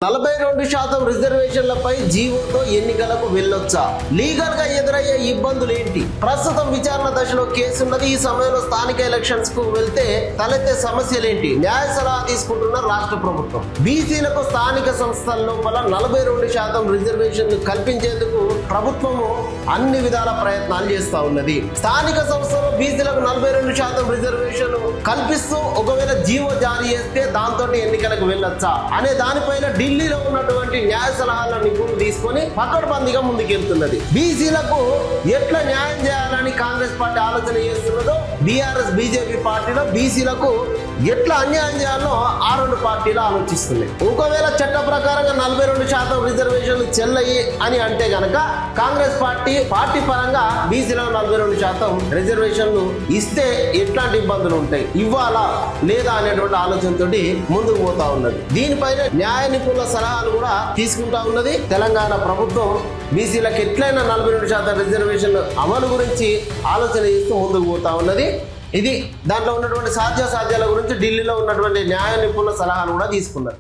42% రిజర్వేషన్లపై జీవోతో ఎన్నికలకు వెళ్ళొచ్చా? లీగల్ గా ఎదురయ్యే ఇబ్బందులు ఏంటి? ప్రస్తుతం విచారణ దశలో కేసు ఉన్నది. ఈ సమయంలో స్థానిక ఎలక్షన్స్ కు వెళ్తే తలెత్తే సమస్యలేంటి? న్యాయ సలహా తీసుకుంటున్న రాష్ట్ర ప్రభుత్వం బీసీలకు స్థానిక సంస్థల లోపల 42% రిజర్వేషన్లు కల్పించేందుకు ప్రభుత్వము అన్ని విధాల ప్రయత్నాలు చేస్తా ఉన్నది. స్థానిక సంస్థలో బీసీలకు 42% రిజర్వేషన్లు కల్పిస్తూ ఒకవేళ జీవో జారీ చేస్తే దాంతో ఎన్నికలకు వెళ్ళొచ్చా అనే దానిపైన ఢిల్లీలో ఉన్నటువంటి న్యాయ సలహాల నిపుణులు తీసుకొని పకడ్బందీగా ముందుకెళ్తున్నది. బీసీలకు ఎట్లా న్యాయం చేయాలని కాంగ్రెస్ పార్టీ ఆలోచన చేస్తున్నదో బీఆర్ఎస్ బీజేపీ పార్టీలో బీసీలకు ఎట్లా అన్యాయం చేయాలో ఆ రెండు పార్టీలు ఆలోచిస్తున్నాయి. ఒకవేళ చట్ట ప్రకారంగా 42% రిజర్వేషన్లు చెల్లయి అని అంటే గనక కాంగ్రెస్ పార్టీ పరంగా బీసీలకు 42% రిజర్వేషన్లు ఇస్తే ఎట్లాంటి ఇబ్బందులు ఉంటాయి, ఇవ్వాలా లేదా అనేటువంటి ఆలోచనతో ముందుకు పోతా ఉన్నది. దీనిపైన న్యాయ నిపుణుల సలహాలు కూడా తీసుకుంటా ఉన్నది. తెలంగాణ ప్రభుత్వం బీసీలకు ఎట్లయినా 42% రిజర్వేషన్లు అమలు గురించి ఆలోచన చేస్తూ ముందుకు పోతా ఉన్నది. ఇది దాంట్లో ఉన్నటువంటి సాధ్యాసాధ్యాల గురించి ఢిల్లీలో ఉన్నటువంటి న్యాయ నిపుణుల సలహాలు కూడా తీసుకున్నారు.